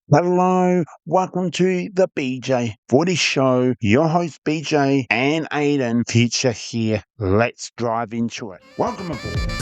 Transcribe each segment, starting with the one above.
Hello, welcome to the BJ Footy Show. Your host BJ and Aiden Future here. Let's drive into it. Welcome aboard.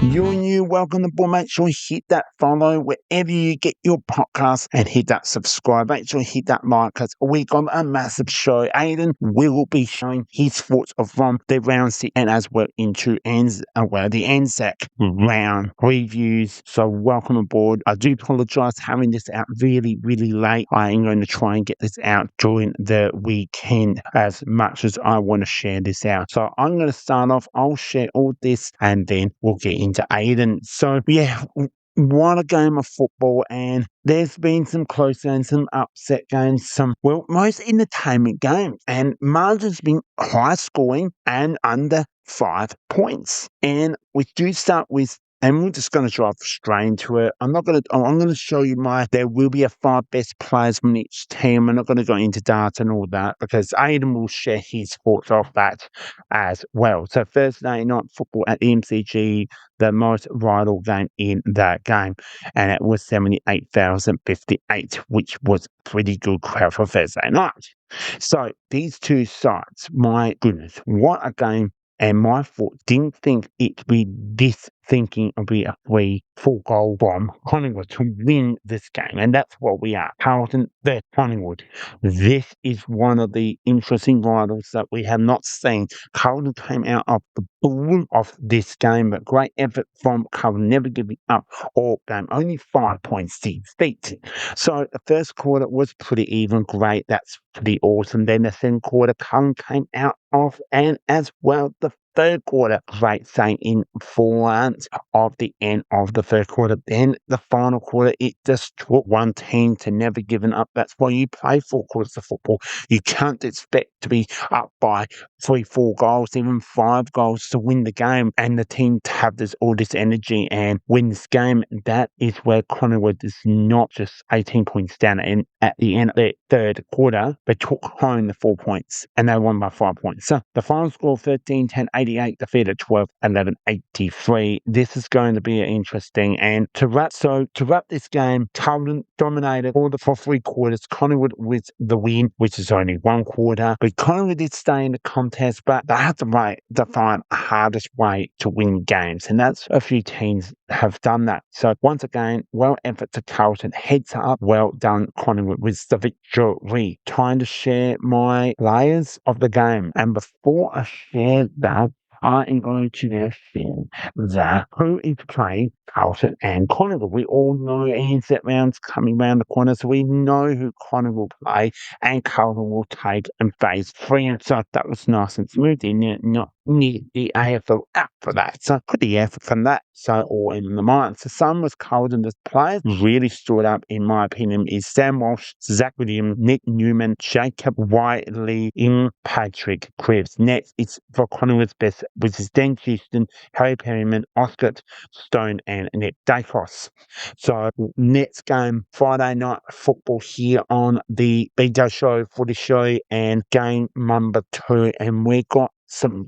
You're new, welcome aboard. Make sure you hit that follow wherever you get your podcast and hit that subscribe. Make sure you hit that like because we got a massive show. Aiden will be showing his thoughts from the round 6 and as well into the Anzac Round reviews. So welcome aboard. I do apologise having this out really late. I am going to try and get this out during the weekend as much as I want to share this out. So I'm going to start off. I'll share all this and then we'll get into Aiden. So yeah, what a game of football, and there's been some close games, some upset games, most entertainment games, and margins been high scoring and under 5 points. And we do start with, and we're just going to drive straight into it. I'm going to show you there will be 5 best players from each team. I'm not going to go into data and all that because Aiden will share his thoughts of that as well. So Thursday night football at the MCG, the most vital game in that game, and it was 78,058, which was pretty good crowd for Thursday night. So these two sides, my goodness, what a game. And my thought, didn't think it'd be this thinking of be a 3-4 goal from Collingwood to win this game. And that's what we are. Carlton, they're Collingwood. This is one of the interesting rivals that we have not seen. Carlton came out of the blue of this game, but great effort from Carlton, never giving up all game. Only 5 points defeat. So the first quarter was pretty even, great. That's pretty awesome. Then the second quarter, Carlton came out of, and as well the third quarter, great saying in front of the end of the third quarter. Then the final quarter, it just took one team to never giving up. That's why you play 4 quarters of football. You can't expect to be up by 3-4 goals, even 5 goals to win the game, and the team to have all this energy and win this game. That is where Collingwood is not just 18 points down, and at the end of the third quarter, they took home the 4 points and they won by 5 points. So the final score 13-10-88, defeated 12-11-83. This is going to be interesting. And to wrap this game, Carlton dominated for 3 quarters. Collingwood with the win, which is only 1 quarter. But Collingwood did stay in the contest, but they had to find a hardest way to win games. And that's a few teams have done that. So once again, well effort to Carlton. Heads up, well done Collingwood with the victory. Time to share my players of the game. And before I share that, I am going to now share that who is playing Carlton and Collingwood. We all know Anzac rounds coming around the corner, so we know who Collingwood will play and Carlton will take in phase 3. And so that was nice and smooth. Not need the AFL app for that. So put the effort from that. So all in the mind. So some was Carlton. The players really stood up, in my opinion, is Sam Walsh, Zach Williams, Nick Newman, Jacob Whiteley, Patrick Cripps. Next, it's for Collingwood's best, which is Dan Houston, Harry Perryman, Oscar Stone, and Nick Daicos. So next game, Friday night football here on the BJ Show, Footy Show, and game number 2. And we got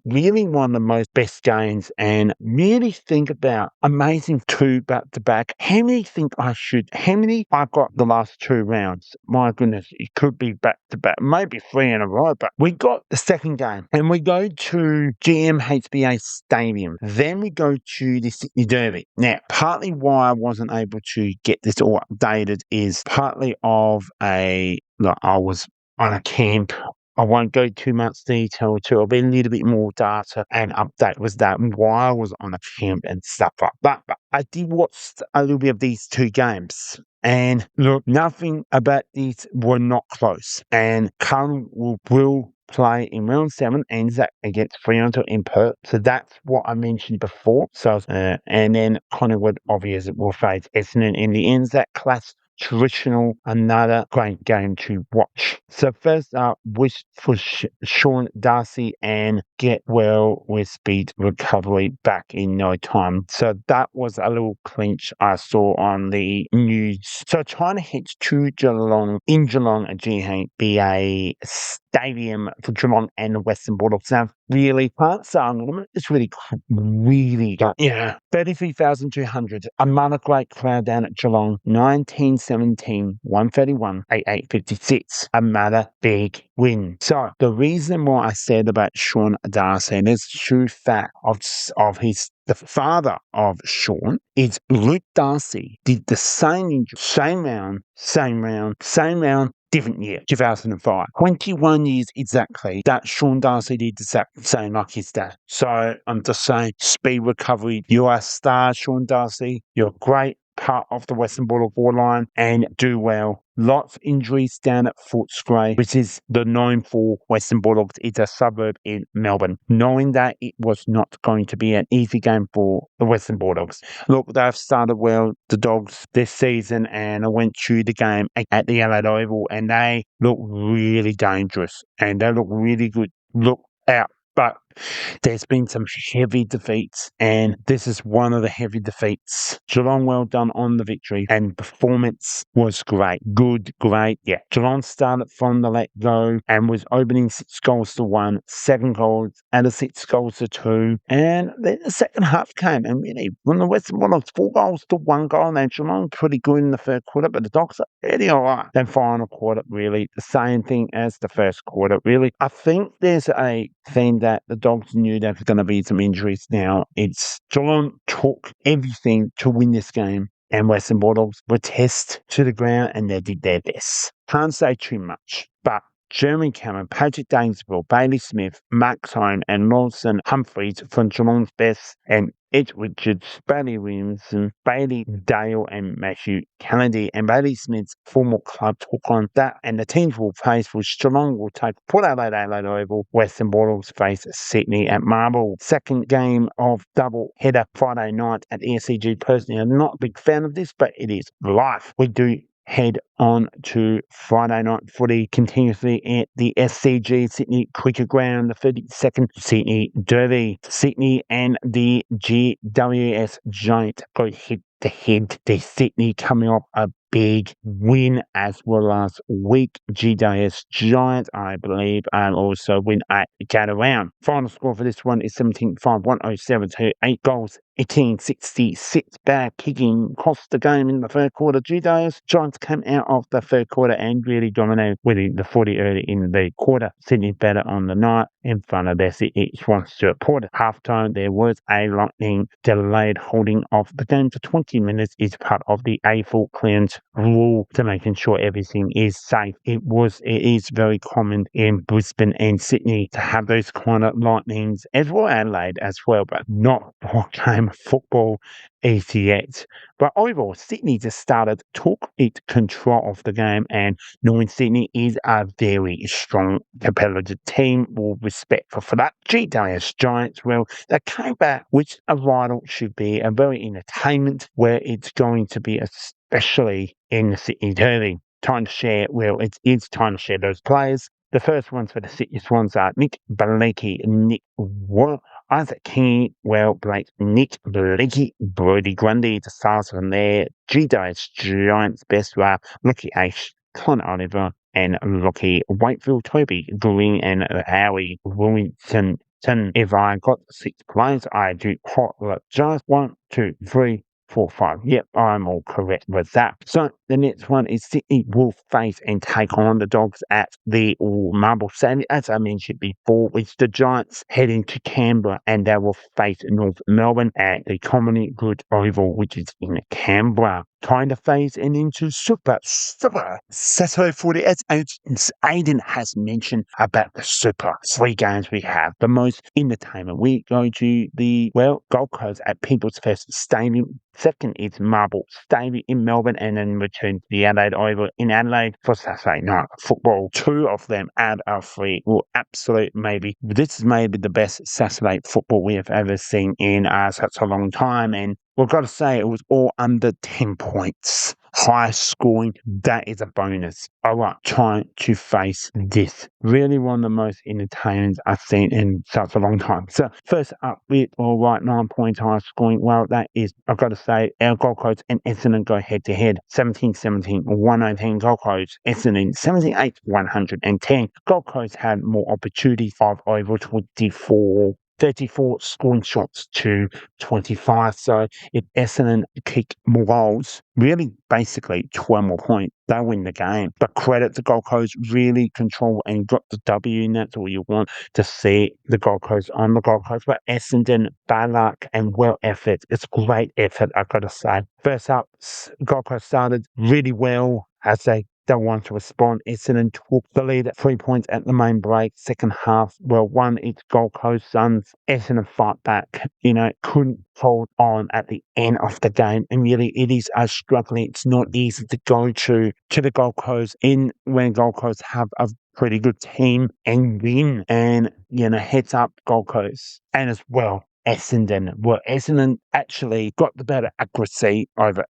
really one of the most best games, and really think about amazing 2 back-to-back. How many I've got the last 2 rounds? My goodness, it could be back-to-back, maybe 3 in a row, but we got the second game, and we go to GMHBA Stadium. Then we go to the Sydney Derby. Now, partly why I wasn't able to get this all updated is partly I was on a camp. I won't go too much detail to. I'll be a little bit more data and update was that while I was on a camp and stuff like that. But I did watch a little bit of these 2 games. And look, nothing about these were not close. And Carlton will play in round 7 Anzac against Fremantle in Perth. So that's what I mentioned before. So and then Collingwood obviously will face Essendon in the Anzac Class traditional, another great game to watch. So first up, wish for Sean Darcy and get well with speed recovery back in no time. So that was a little clinch I saw on the news. So trying to head to Geelong, in Geelong at GHBA Stadium for Geelong and the Western Bulldogs. Now, really, can't say it's really good. Yeah, 33,200. Another great crowd down at Geelong. 1917, 131, 8856. Another big win. So the reason why I said about Sean Darcy, and there's a true fact of the father of Sean is Luke Darcy did the same injury, same round, different year, 2005. 21 years exactly that Sean Darcy did the same like his dad. So I'm just saying, speed recovery. You are a star, Sean Darcy. You're great part of the Western Bulldog line and do well. Lots of injuries down at Footscray, which is the known for Western Bulldogs. It's a suburb in Melbourne. Knowing that it was not going to be an easy game for the Western Bulldogs. Look, they've started well, the Dogs, this season, and I went to the game at the Adelaide Oval, and they look really dangerous, and they look really good. Look out. But there's been some heavy defeats, and this is one of the heavy defeats. Geelong well done on the victory, and performance was great. Good, great, yeah. Geelong started from the let-go and was opening 6-1, 7 goals, and 6 goals to 2. And then the second half came, and really, when the Western Bulldogs 4 goals to 1 goal, and Geelong pretty good in the third quarter, but the Dogs are really all right. Then final quarter, really, the same thing as the first quarter, really. I think there's a thing that the Dogs knew there was going to be some injuries now. It's Geelong took everything to win this game, and Western Bulldogs were test to the ground, and they did their best. Can't say too much, but Jeremy Cameron, Patrick Dainsville, Bailey Smith, Max Hone, and Lawson Humphreys from Geelong's best, and Ed Richards, Bailey Williamson, Bailey Dale, and Matthew Kennedy, and Bailey Smith's former club took on that, and the teams will face, which Geelong will take Port Adelaide Oval, Western Bulldogs face Sydney at Marble. Second game of double header Friday night at ESCG. Personally, I'm not a big fan of this, but it is live. We do head on to Friday night footy continuously at the SCG Sydney Cricket Ground, the 32nd Sydney Derby. Sydney and the GWS Giants go head to head. The Sydney coming off a big win as well as weak GWS Giants, I believe, and also win at Gather Round. Final score for this one is 17-5, 107 to 8 goals. 1866 bad kicking cost the game in the third quarter. GWS Giants came out of the third quarter and really dominated, winning the 40 early in the quarter. Sydney better on the night in front of their Sydney Stuart Porter. Halftime, there was a lightning delayed holding of the game for 20 minutes is part of the AFL clearance rule to making sure everything is safe. It is very common in Brisbane and Sydney to have those kind of lightnings, as well Adelaide as well, but not for game of football as yet. But overall, Sydney just took it control of the game, and knowing Sydney is a very strong competitive team, will respect for that. GWS Giants, well, they came back, which a vital should be, a very entertainment, where it's going to be especially in the Sydney Derby. Time to share, well, it is time to share those players. The first ones for the Sydney Swans are Nick Blakey, Isaac King, Blake, Nick Blakey, Brody Grundy, the stars from there. GWS Giants best were Lucky Ace, Connor Oliver, and Lucky Wakefield, Toby Green, and Howie Williamson. If I got 6 players, I do just 1, 2, 3, 4, 5. Yep, I'm all correct with that. So the next one is Sydney will face and take on the Dogs at the Marble Stadium. As I mentioned before, it's the Giants heading to Canberra, and they will face North Melbourne at the Commonwealth Good Oval, which is in Canberra. Kind of phase and into super Saturday footy, as Aiden has mentioned about the super 3 games we have. The most entertainment. We go to the Gold Coast at People's First Stadium. Second is Marble Stadium in Melbourne, and then return to the Adelaide Oval in Adelaide for Saturday night football. 2 of them out of 3 will this is maybe the best Saturday football we have ever seen in such a long time, and we've got to say it was all under 10 points. high scoring, that is a bonus. All right, time to face this. Really one of the most entertaining I've seen in such a long time. So first up with, all right, 9 points high scoring. Well, that is, I've got to say, our Gold Coast and Essendon go head to head. 17-17, 118 Gold Coast. Essendon 78-110. Gold Coast had more opportunities of over 34 scoring shots to 25. So if Essendon kick more goals, really basically 12 more points, they win the game. But credit to Gold Coast, really control and got the W, and that's all you want to see the Gold Coast on the Gold Coast. But Essendon, bad luck and well effort. It's great effort, I've got to say. First up, Gold Coast started really well as they want to respond. Essendon took the lead at 3 points at the main break. Second half, well, won its Gold Coast Suns. Essendon fight back, couldn't hold on at the end of the game. And really, it is struggling. It's not easy to go to the Gold Coast when Gold Coast have a pretty good team and win. And, heads up Gold Coast. And as well, Essendon actually got the better accuracy over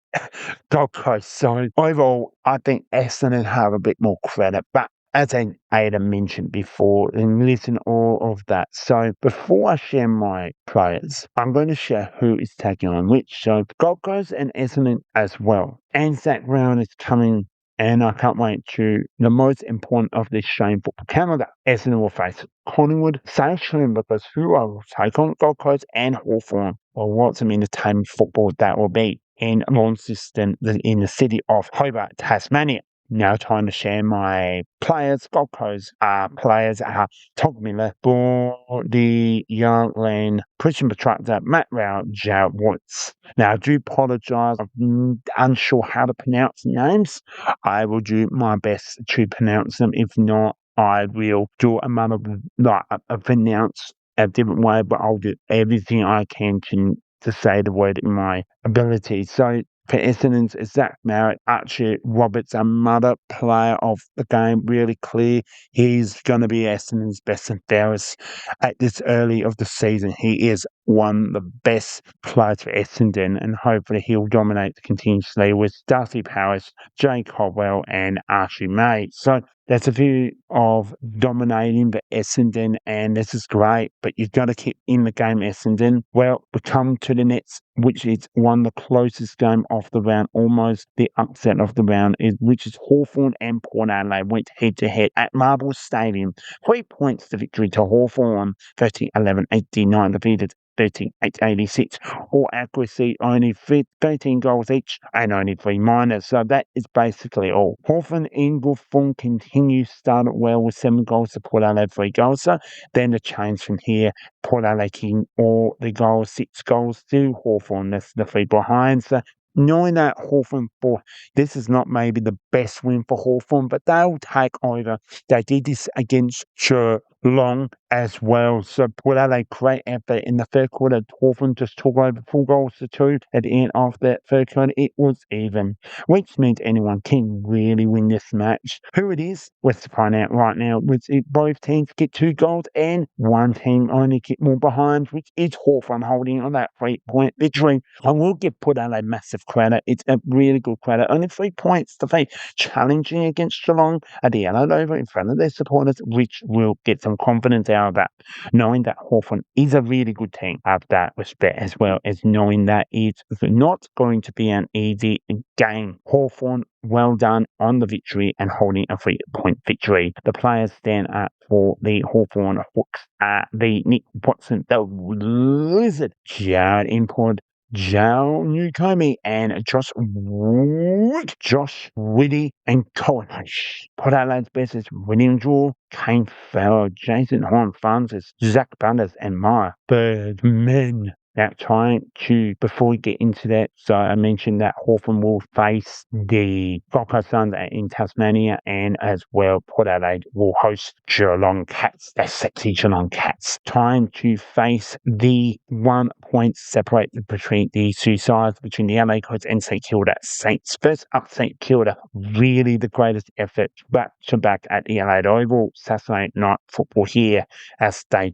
Gold Coast. So overall, I think Essendon have a bit more credit. But as Ada mentioned before, and listen all of that. So before I share my players, I'm going to share who is taking on which. So Gold Coast and Essendon as well. Anzac Round is coming, and I can't wait to the most important of this shameful Canada. Essendon will face Collingwood, Station, because who I will take on Gold Coast and Hawthorn. Well, what some entertainment football that will be in Launceston, in the city of Hobart, Tasmania. Now time to share my players. Gold Coast players are Todd Miller, Bordy, Youngland, Christian Petrarca, Matt Rao, Jarrett Woods. Now I do apologise, I'm unsure how to pronounce names. I will do my best to pronounce them. If not, I will do a pronounce a different way, but I'll do everything I can to say the word in my ability. So for Essendon's, Zach Marriott, Archie Roberts, another player of the game, really clear. He's going to be Essendon's best and fairest at this early of the season. He is one of the best players for Essendon, and hopefully he'll dominate continuously with Darcy Parish, Jay Caldwell, and Archie May. So there's a view of dominating the Essendon, and this is great, but you've got to keep in the game, Essendon. Well, we come to the next, which is one of the closest game of the round, almost the upset of the round, which is Hawthorn and Port Adelaide went head-to-head at Marble Stadium. 3 points to victory to Hawthorn, 30-11-89 defeated 13-86. All accuracy, only 13 goals each, and only 3 minors. So that is basically all. Hawthorn in good form continues, started well with 7 goals to Port Adelaide 3 goals. So then the change from here, Port Adelaide kicking all the goals, 6 goals to Hawthorn. That's the 3 behind. So knowing that Hawthorn, this is not maybe the best win for Hawthorn, but they'll take over. They did this against Geelong as well. So Port Adelaide, great effort in the third quarter. Hawthorn just took over 4 goals to 2 at the end of that third quarter. It was even, which means anyone can really win this match. Who it is, let's find out right now. Both teams get 2 goals and one team only get more behind, which is Hawthorn holding on that 3-point victory. I will give Port Adelaide massive credit. It's a really good credit. Only 3 points to face, challenging against Geelong at the Adelaide Oval in front of their supporters, which will get some confidence out of that. Knowing that Hawthorn is a really good team of that respect, as well as knowing that it's not going to be an easy game. Hawthorn, well done on the victory and holding a 3-point victory. The players stand up for the Hawthorn Hawks are the Nick Watson, the Lizard, Jared Import, Joe Newcombe, and Josh Whitty, and Colin Port Adelaide's best is William Draw, Kane Farrell, Jason Horn, Francis, Zach Butters, and Maya Birdman. Now, before we get into that, so I mentioned that Hawthorn will face the Gold Coast Suns in Tasmania, and as well, Port Adelaide will host Geelong Cats, the sexy Geelong Cats. Time to face the 1 point separate between the two sides, between the LA Coast and St Kilda Saints. First up, St Kilda, really the greatest effort back-to-back at the Adelaide Oval. Saturday night football here as the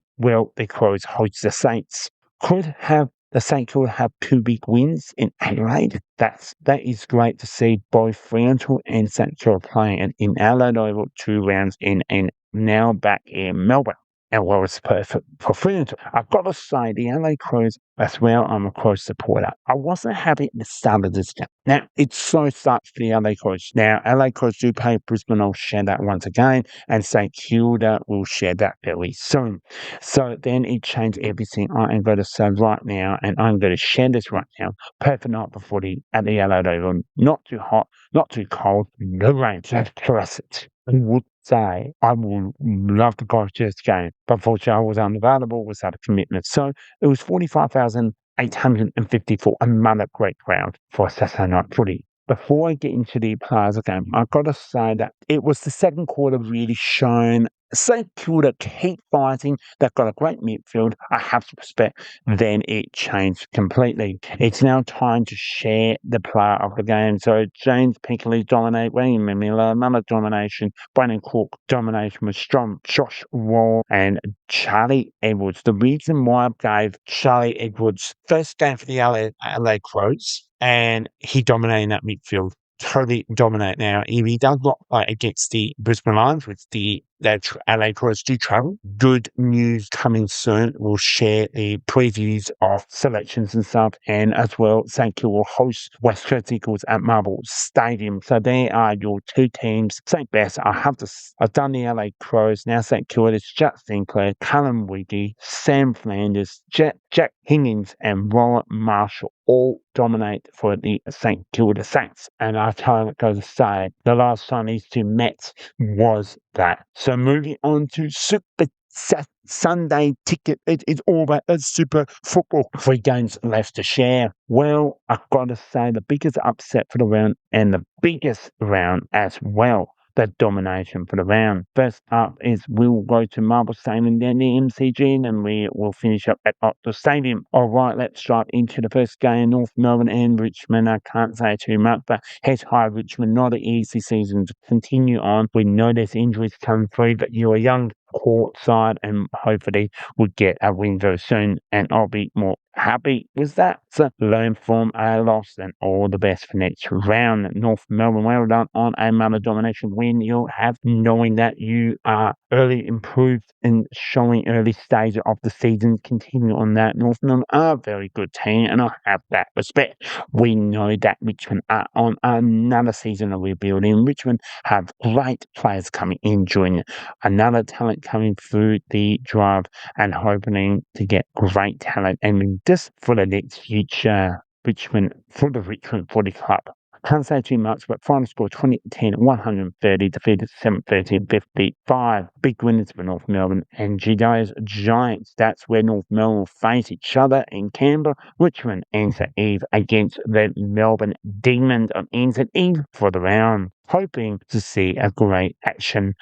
Crows host the Saints. Could have the St Kilda have 2 big wins in Adelaide. That is great to see both Fremantle and St Kilda playing in Adelaide over 2 rounds in and now back in Melbourne. And well, it's perfect for Fremantle. I've got to say, the LA Crows, as well, I'm a Crows supporter. I wasn't happy at the start of this game. Now, it's so sucks for the LA Crows. Now, LA Crows do play Brisbane. I'll share that once again. And St Kilda will share that very soon. So then it changed everything. I am going to say right now, and I'm going to share this right now. Perfect night for footy at the LA Round. Not too hot, not too cold, no rain, just pleasant. I would say I would love to go to this game, but unfortunately I was unavailable, was out of commitment. So it was 45,854, another great crowd for Saturday night footy. Before I get into the Plaza game, I've got to say that it was the second quarter really shown St Kilda keep fighting. They've got a great midfield. I have to respect. Then it changed completely. It's now time to share the player of the game. So James Pinkley dominate, William Miller, another domination. Brandon Cook domination was strong. Josh Wall and Charlie Edwards. The reason why I gave Charlie Edwards first game for the LA Crows, and he dominated that midfield. Totally dominate now. If he does not play against the Brisbane Lions, which the LA Crows do travel, good news coming soon. We'll share the previews of selections and stuff, and as well, St Kilda will host West Coast Eagles at Marvel Stadium. So there are your 2 teams. St Best, I've done the LA Crows. Now St Kilda, it's Jack Sinclair, Callum Wiggy, Sam Flanders, Jack Higgins, and Roland Marshall all dominate for the St Kilda Saints. And our target goes to say the last time these 2 met was that. So moving on to Super Sunday ticket. It is all about the Super Football. 3 games left to share. Well, I've got to say the biggest upset for the round and the biggest round as well. The domination for the round. First up is we'll go to Marble Stadium, then the MCG, and we will finish up at Optus Stadium. All right, let's dive into the first game, North Melbourne and Richmond. I can't say too much, but head high Richmond, not an easy season to continue on. We know there's injuries coming through, but you're a young court side and hopefully we'll get a win very soon, and I'll be more happy with that. So learn from a loss and all the best for next round. North Melbourne, well done on another domination win. You'll have knowing that you are early improved and showing early stage of the season. Continue on that. North Melbourne are a very good team and I have that respect. We know that Richmond are on another season of rebuilding. Richmond have great players coming in, joining another talent coming through the drive and hoping to get great talent and just for the next future Richmond for the Richmond Footy Club. Can't say too much, but final score 20-10, 130, defeated 7-13, 55. Big winners for North Melbourne and Giants. That's where North Melbourne will face each other in Canberra. Richmond Anzac Eve against the Melbourne Demons on Anzac Eve for the round. Hoping to see a great action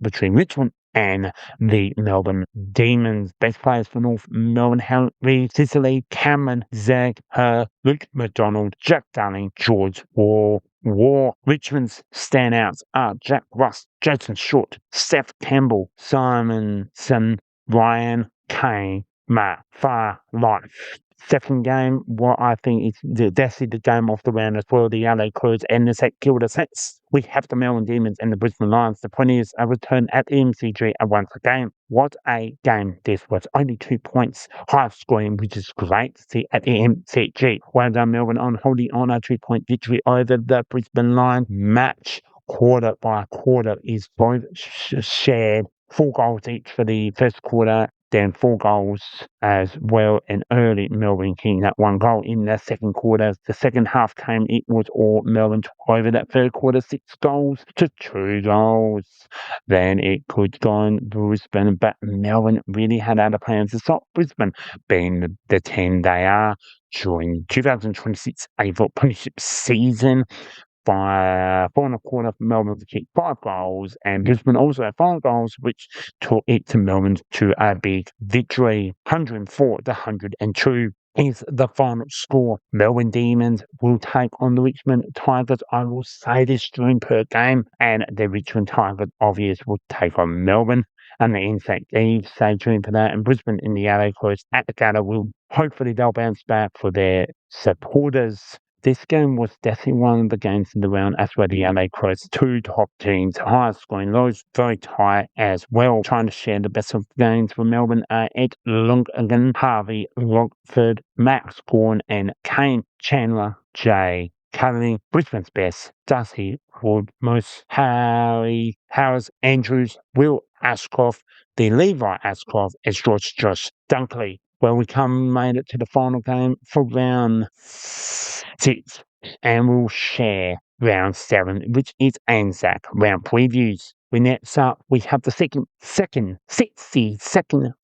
between Richmond and the Melbourne Demons. Best players for North Melbourne: Harry Sicily, Cameron, Zach, Luke McDonald, Jack Darling, George War. Richmond's standouts are Jack Rust, Jason Short, Seth Campbell, Simonson, Ryan Kane, Matt Far Life. Second game, what I think is definitely the game of the round as well, the LA Crows and the St Kilda Saints. We have the Melbourne Demons and the Brisbane Lions. The point is, a return at the MCG once again. What a game this was. Only 2 points, high scoring, which is great to see at the MCG. Well done, Melbourne, on holding on a 2-point victory over the Brisbane Lions. Match quarter by quarter is both shared. 4 goals each for the first quarter, then 4 goals as well, and early Melbourne getting that 1 goal in the second quarter. The second half came, it was all Melbourne took over that third quarter, 6 goals to 2 goals. Then it could go on Brisbane, but Melbourne really had other plans to stop Brisbane, being the 10 they are during 2026 AFL Premiership season. By 4.25 for Melbourne to kick 5 goals, and Brisbane also had 5 goals, which took it to Melbourne to a big victory. 104-102 is the final score. Melbourne Demons will take on the Richmond Tigers. I will say this during per game, and the Richmond Tigers obviously will take on Melbourne. and the Anzac Day. Stay tuned for that. And Brisbane in the LA Crows at the Gala hopefully they'll bounce back for their supporters. This game was definitely one of the games in the round as well. The LA Crows, two top teams, highest scoring, lows very tight as well. Trying to share the best of games for Melbourne are Ed Longan, Harvey Rockford, Max Gorn, and Kane Chandler J. Currently, Brisbane's best, Darcy Woodmost, Harris Andrews, Will Ashcroft, the Levi Ashcroft, as Josh Dunkley. Well, we made it to the final game for round 6, and we'll share round 7, which is Anzac round previews. Next up, we have the second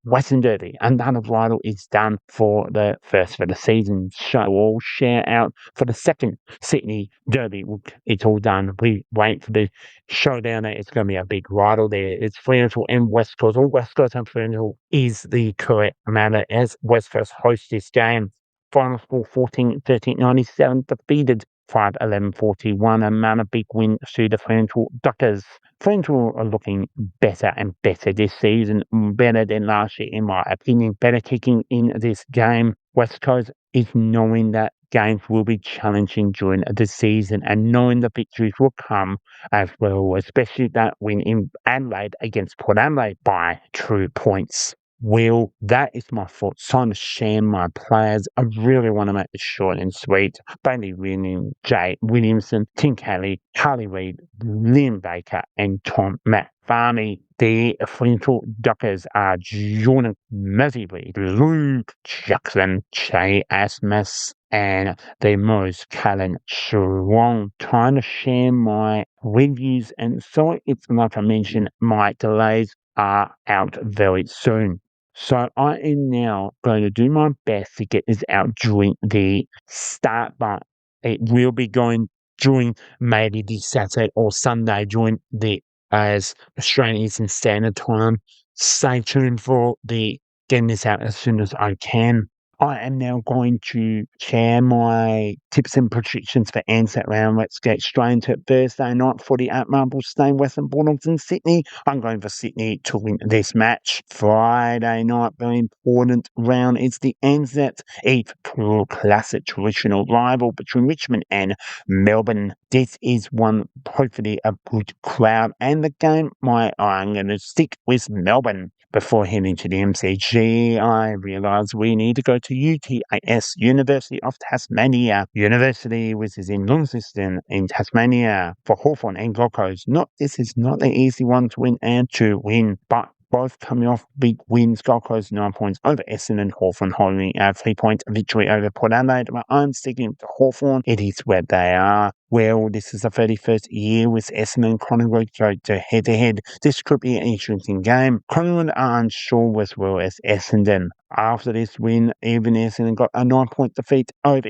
Western Derby. Another rival is done for the first for the season. So we'll share out for the second Sydney Derby. It's all done. We wait for the showdown. It's going to be a big rival there. It's Fremantle and West Coast. All West Coast and Fremantle is the correct matter as West Coast host this game. Final score 14-13-97, defeated 5-11-41. Another big win to the Fremantle Duckers. Fremantle are looking better and better this season, better than last year in my opinion. Better kicking in this game. West Coast is knowing that games will be challenging during the season and knowing the victories will come as well, especially that win in Adelaide against Port Adelaide by 2 points. Well, that is my thoughts. Time to share my players. I really want to make this short and sweet. Bailey Williams, Jay Williamson, Tim Kelly, Harley Reid, Liam Baker, and Tom McFarlane. The Fremantle Duckers are Jordan Murphy, Luke Jackson, Jay Asmus, and the most Callan Strong. Trying to share my reviews, and so it's like I mentioned, my delays are out very soon. So I am now going to do my best to get this out during the start, but it will be going during maybe the Saturday or Sunday during the as Australian Eastern Standard Time. Stay tuned for the getting this out as soon as I can. I am now going to share my tips and predictions for Anzac Round. Let's get straight into it. Thursday night footy at Marble Stadium, Western Bulldogs in Sydney. I'm going for Sydney to win this match. Friday night, very important round. It's the Anzac Eve Classic traditional rival between Richmond and Melbourne. This is one, hopefully, a good crowd. And the game, I'm going to stick with Melbourne. Before heading to the MCG, I realised we need to go to UTAS, University of Tasmania University, which is in Launceston in Tasmania, for Hawthorn and Gold Coast. This is not an easy one to win, but both coming off big wins. Gold Coast 9 points over Essendon, Hawthorn holding a 3-point victory over Port Adelaide. But I'm sticking to Hawthorn. It is where they are. Well, this is the 31st year with Essendon and Collingwood go to head-to-head. This could be an interesting game. Collingwood are unsure as well as Essendon. After this win, even Essendon got a 9-point defeat over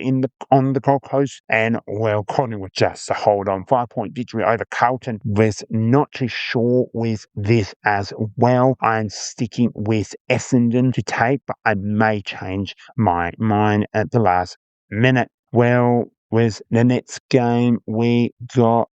on the Gold Coast, and well, Collingwood just to hold on. 5-point victory over Carlton. Was not too sure with this as well. I'm sticking with Essendon to take, but I may change my mind at the last minute. Well, with the next game, we got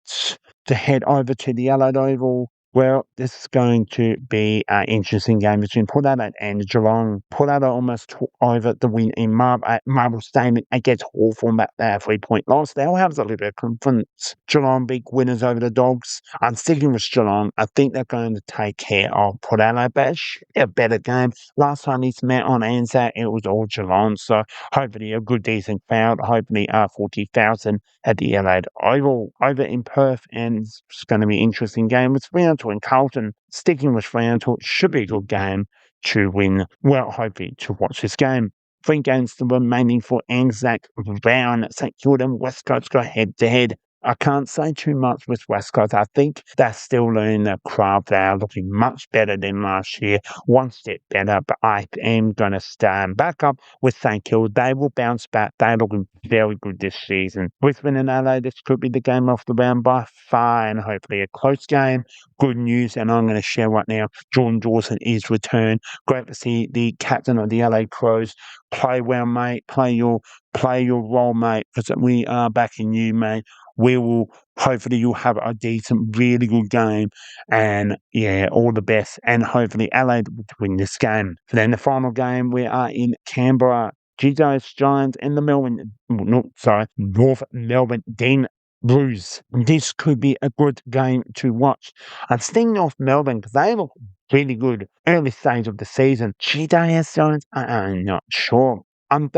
to head over to the Adelaide Oval. Well, this is going to be an interesting game between Port Adelaide and Geelong. Port Adelaide almost took over the win in Marble Stadium against Hawthorn, but they have 3-point loss. They'll have a little bit of confidence. Geelong big winners over the Dogs. I'm sticking with Geelong. I think they're going to take care of Port Adelaide, but it should be a better game. Last time these met on Anzac, it was all Geelong, so hopefully a good, decent crowd. Hopefully 40,000 at the Adelaide Oval over in Perth, and it's going to be an interesting game with Fremantle and Carlton. Sticking with Fremantle, should be a good game to win. Well, hopefully to watch this game. 3 games still remaining for Anzac Round. St Kilda and West Coast go head-to-head. I can't say too much with West Coast. I think they're still learning the craft. They are looking much better than last year. One step better, but I am going to stand back up with St Kilda. They will bounce back. They're looking very good this season. Brisbane and Adelaide, this could be the game of the round by far, and hopefully a close game. Good news, and I'm going to share right now, Jordan Dawson is returned. Great to see the captain of the LA Crows. Play well, mate. Play your role, mate, because we are backing you, mate. Hopefully you'll have a decent, really good game. And yeah, all the best. And hopefully Adelaide will win this game. And then the final game, we are in Canberra. Geelong Giants and the North Melbourne Dean Blues. This could be a good game to watch. I'm staying off Melbourne because they look really good early stage of the season. Giants, I'm not sure. I'm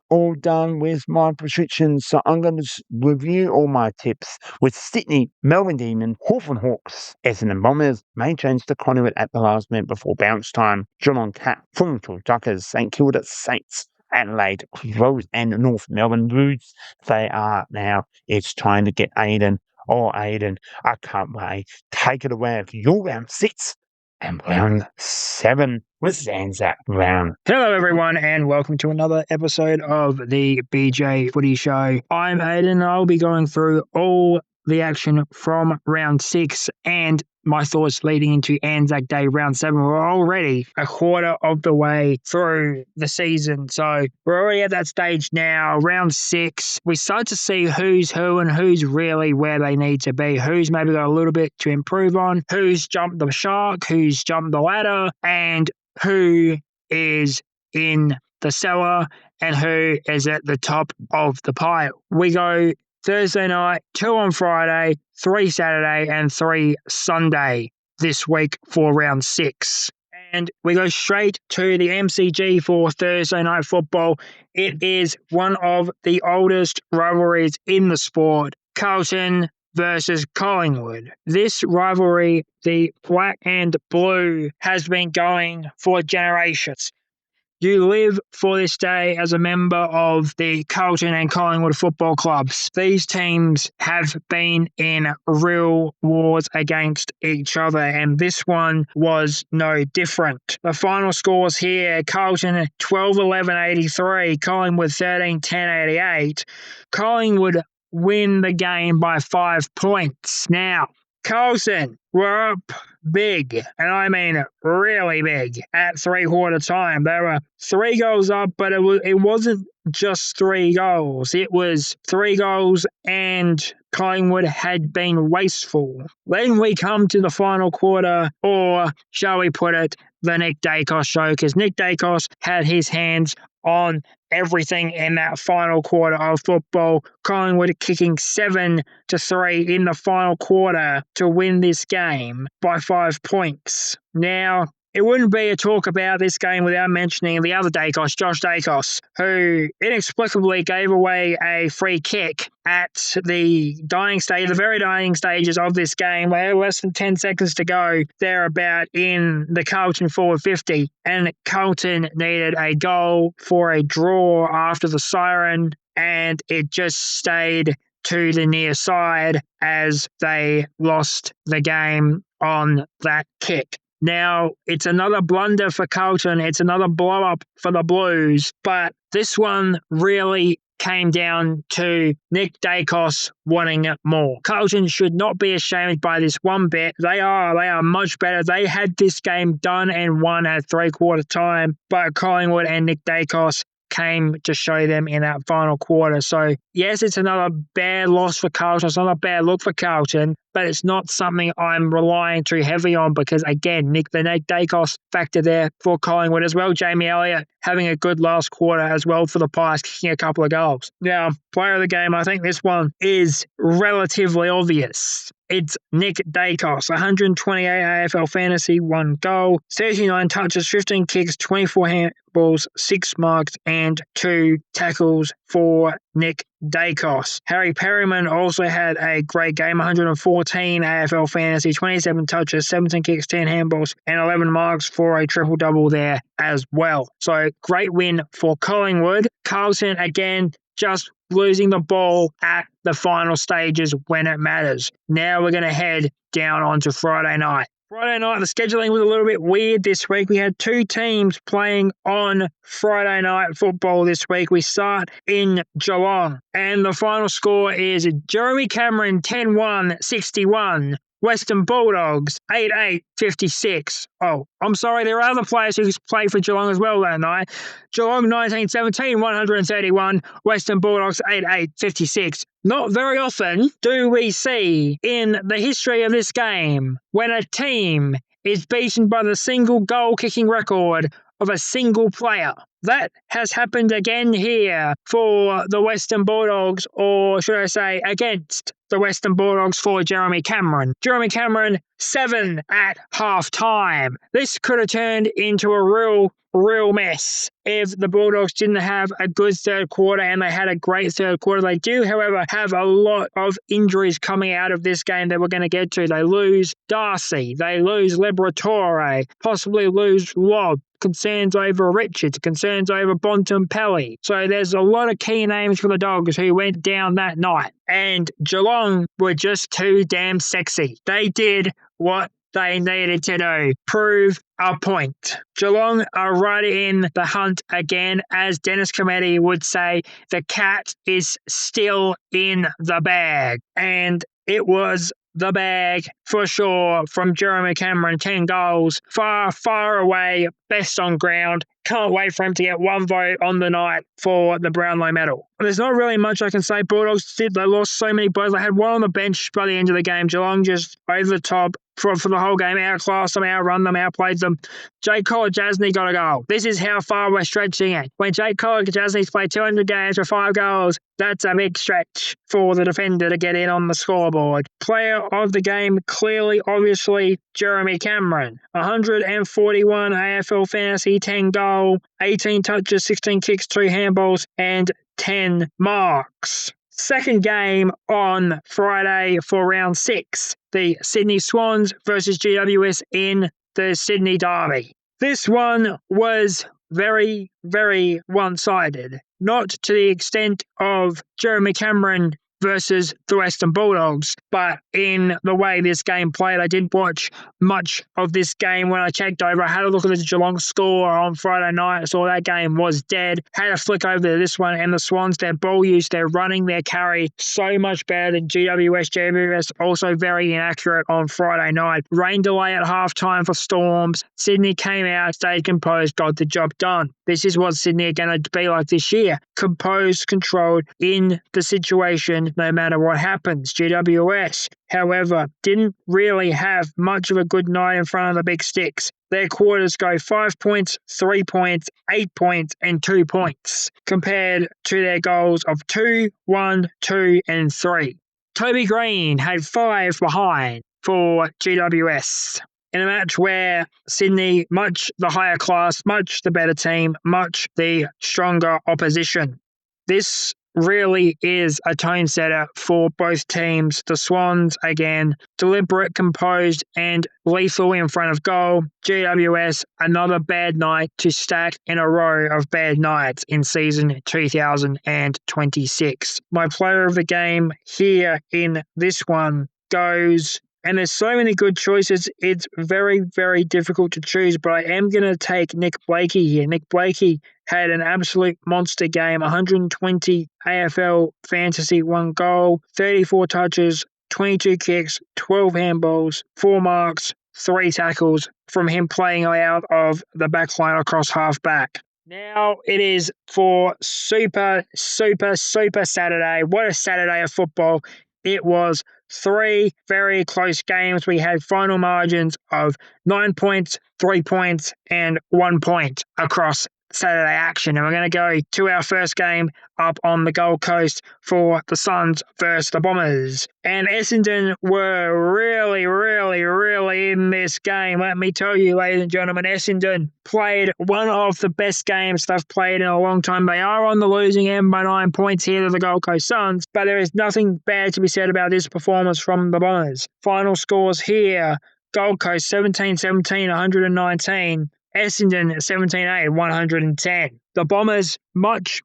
all done with my predictions, so I'm going to review all my tips with Sydney, Melbourne Demons, Hawthorn Hawks, Essendon Bombers, may change to Collingwood at the last minute before bounce time, Geelong Cat, Fulham Duckers, St Kilda Saints, Adelaide Crows, and North Melbourne Blues. They are now. It's time to get Aiden. Oh, Aiden, I can't wait. Take it away for your round 6 and round 7 with Anzac Round. Hello everyone and welcome to another episode of the BJ Footy Show. I'm Aiden and I'll be going through all the action from round 6 and my thoughts leading into Anzac Day Round 7. We're already a quarter of the way through the season, so we're already at that stage now. Round 6, we start to see who's who and who's really where they need to be, who's maybe got a little bit to improve on, who's jumped the shark, who's jumped the ladder, and who is in the cellar and who is at the top of the pile. We go Thursday night, 2 on Friday, 3 Saturday, and 3 Sunday this week for round 6. And we go straight to the MCG for Thursday night football. It is one of the oldest rivalries in the sport, Carlton versus Collingwood. This rivalry, the black and blue, has been going for generations. You live for this day as a member of the Carlton and Collingwood football clubs. These teams have been in real wars against each other, and this one was no different. The final scores here, Carlton 12-11-83, Collingwood 13-10-88. Collingwood win the game by 5 points. Now, Carlton were up big, and I mean really big, at 3/4 time. They were 3 goals up, but it wasn't just 3 goals. It was 3 goals and Collingwood had been wasteful. Then we come to the final quarter, or shall we put it, the Nick Daicos show, because Nick Daicos had his hands on everything in that final quarter of football. Collingwood kicking 7-3 in the final quarter to win this game by 5 points. Now, it wouldn't be a talk about this game without mentioning the other Daicos, Josh Daicos, who inexplicably gave away a free kick at the very dying stages of this game, where less than 10 seconds to go, they're about in the Carlton forward 50, and Carlton needed a goal for a draw after the siren, and it just stayed to the near side as they lost the game on that kick. Now, it's another blunder for Carlton. It's another blow-up for the Blues. But this one really came down to Nick Daicos wanting it more. Carlton should not be ashamed by this one bit. They are much better. They had this game done and won at 3/4 time. But Collingwood and Nick Daicos came to show them in that final quarter. So, yes, it's another bad loss for Carlton. It's not a bad look for Carlton, but it's not something I'm relying too heavy on because, again, Nick Daicos factor there for Collingwood as well. Jamie Elliott having a good last quarter as well for the Pies, kicking a couple of goals. Now, player of the game, I think this one is relatively obvious. It's Nick Daicos, 128 AFL fantasy, 1 goal, 39 touches, 15 kicks, 24 handballs, 6 marks, and 2 tackles for Nick Daicos. Harry Perryman also had a great game, 114 AFL fantasy, 27 touches, 17 kicks, 10 handballs, and 11 marks for a triple-double there as well. So, great win for Collingwood. Carlton, again, just losing the ball at the final stages when it matters. Now we're going to head down onto Friday night. Friday night, the scheduling was a little bit weird this week. We had 2 teams playing on Friday night football this week. We start in Geelong, and the final score is Jeremy Cameron 10-1-61. Western Bulldogs, 88-56. Oh, I'm sorry, there are other players who played for Geelong as well that night. Geelong 1917, 131. Western Bulldogs, 88-56. Not very often do we see in the history of this game when a team is beaten by the single goal kicking record of a single player. That has happened again here for the Western Bulldogs, or should I say against the Western Bulldogs for Jeremy Cameron. Jeremy Cameron, 7 at half-time. This could have turned into a real mess if the Bulldogs didn't have a good third quarter, and they had a great third quarter. They do, however, have a lot of injuries coming out of this game that we're going to get to. They lose Darcy, they lose Liberatore, possibly lose Lobb, concerns over Richards, concerns over Bontempelli. So there's a lot of key names for the Dogs who went down that night. And Geelong were just too damn sexy. They did what they needed to do. Prove a point. Geelong are right in the hunt again. As Dennis Cometti would say, the cat is still in the bag. And it was the bag for sure from Jeremy Cameron. 10 goals. Far away. Best on ground. Can't wait for him to get one vote on the night for the Brownlow medal. There's not really much I can say. Bulldogs did. They lost so many players. They had one on the bench by the end of the game. Geelong just over the top for the whole game. Outclassed them, outrun them, outplayed them. Jake Kolodjasny got a goal. This is how far we're stretching it. When Jake Kolodjasny's played 200 games for 5 goals, that's a big stretch for the defender to get in on the scoreboard. Player of the game, clearly, obviously, Jeremy Cameron. 141 AFL fantasy, 10 goal, 18 touches, 16 kicks, 2 handballs, and 10 marks. Second game on Friday for round 6. The Sydney Swans versus GWS in the Sydney Derby. This one was very, very one-sided. Not to the extent of Jeremy Cameron versus the Western Bulldogs, but in the way this game played. I did watch much of this game when I checked over. I had a look at the Geelong score on Friday night. I saw that game was dead. Had a flick over to this one, and the Swans, their ball use, their running, their carry, so much better than GWS. GWS also very inaccurate on Friday night. Rain delay at halftime for Storms. Sydney came out, stayed composed, got the job done. This is what Sydney are going to be like this year. Composed, controlled in the situation, no matter what happens. GWS, however, didn't really have much of a good night in front of the big sticks. Their quarters go 5 points, 3 points, 8 points, and 2 points, compared to their goals of 2, 1, 2, and 3. Toby Green had 5 behind for GWS. In a match where Sydney, much the higher class, much the better team, much the stronger opposition. This really is a tone setter for both teams. The Swans, again, deliberate, composed, and lethal in front of goal. GWS, another bad night to stack in a row of bad nights in season 2026. My player of the game here in this one goes... And there's so many good choices, it's very, very difficult to choose, but I am going to take Nick Blakey here. Nick Blakey had an absolute monster game, 120 AFL fantasy, 1 goal, 34 touches, 22 kicks, 12 handballs, 4 marks, 3 tackles from him playing out of the back line across half-back. Now it is for super Saturday. What a Saturday of football. It was 3 very close games. We had final margins of 9 points, 3 points, and 1 point across Saturday action. And we're going to go to our first game up on the Gold Coast for the Suns versus the Bombers. And Essendon were really in this game. Let me tell you, ladies and gentlemen, Essendon played one of the best games they've played in a long time. They are on the losing end by 9 points here to the Gold Coast Suns, but there is nothing bad to be said about this performance from the Bombers. Final scores here, Gold Coast 17-17, 119. Essendon 17-8, 110. The Bombers, much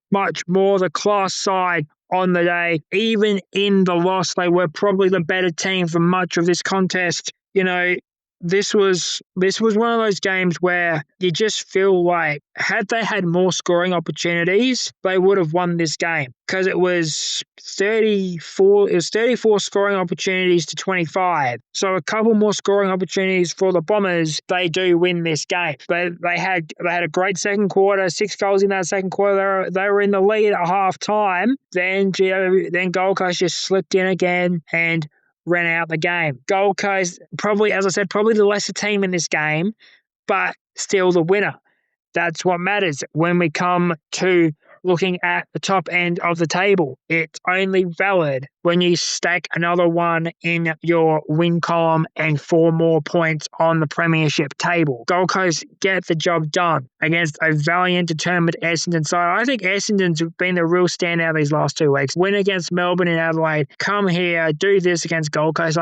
more the class side on the day. Even in the loss, they were probably the better team for much of this contest. You know, this was one of those games where you just feel like had they had more scoring opportunities, they would have won this game because it was 34. It was 34 scoring opportunities to 25. So a couple more scoring opportunities for the Bombers, they do win this game. They had a great second quarter, 6 goals in that second quarter. They were in the lead at half time. Then Gold Coast just slipped in again and ran out the game. Gold Coast, probably, as I said, probably the lesser team in this game, but still the winner. That's what matters when we come to looking at the top end of the table. It's only valid when you stack another one in your win column and 4 more points on the premiership table. Gold Coast get the job done against a valiant, determined Essendon side. I think Essendon's been the real standout these last 2 weeks. Win against Melbourne and Adelaide, come here, do this against Gold Coast.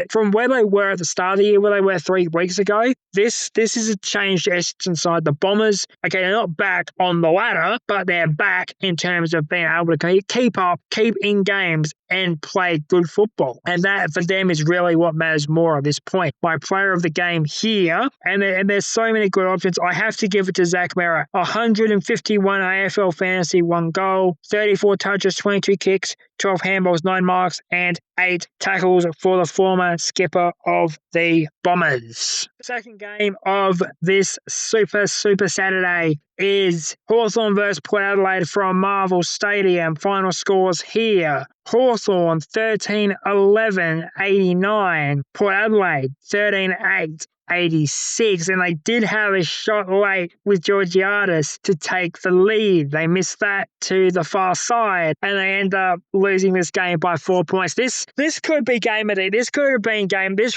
From where they were at the start of the year, where they were 3 weeks ago, this is a changed Essendon side. The Bombers, okay, they're not back on the ladder, but they're back in terms of being able to keep up, keep in games, and play good football. And that, for them, is really what matters more at this point. My player of the game here, and there's so many good options, I have to give it to Zach Merrett. 151 AFL fantasy, 1 goal, 34 touches, 22 kicks, 12 handballs, 9 marks, and 8 tackles for the former skipper of the Bombers. The second game of this Super Saturday is Hawthorn versus Port Adelaide from Marvel Stadium. Final scores here. Hawthorn 13-11-89. Port Adelaide 13-8. 86, and they did have a shot late with Georgiadis to take the lead. They missed that to the far side, and they end up losing this game by 4 points. This could be game of the year. This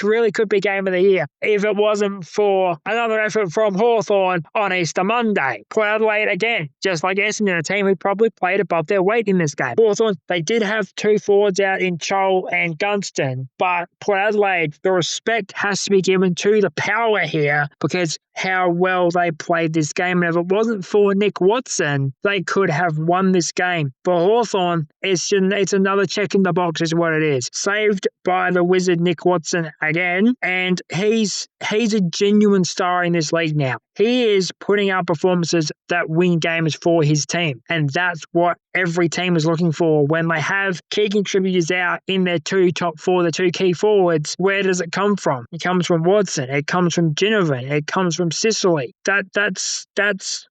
really could be game of the year if it wasn't for another effort from Hawthorn on Easter Monday. Port Adelaide, again, just like Essendon, a team who probably played above their weight in this game. Hawthorn, they did have 2 forwards out in Chol and Gunston, but Port Adelaide, the respect has to be given to the power here because how well they played this game. And if it wasn't for Nick Watson, they could have won this game. For Hawthorn, it's another check in the box is what it is. Saved by the wizard Nick Watson again, and he's a genuine star in this league now. He is putting out performances that win games for his team, and that's what every team is looking for when they have key contributors out in their 2 top 4, the 2 key forwards. Where does it come from? It comes from Watson. It comes from Ginnivan. It comes from Sicily. That's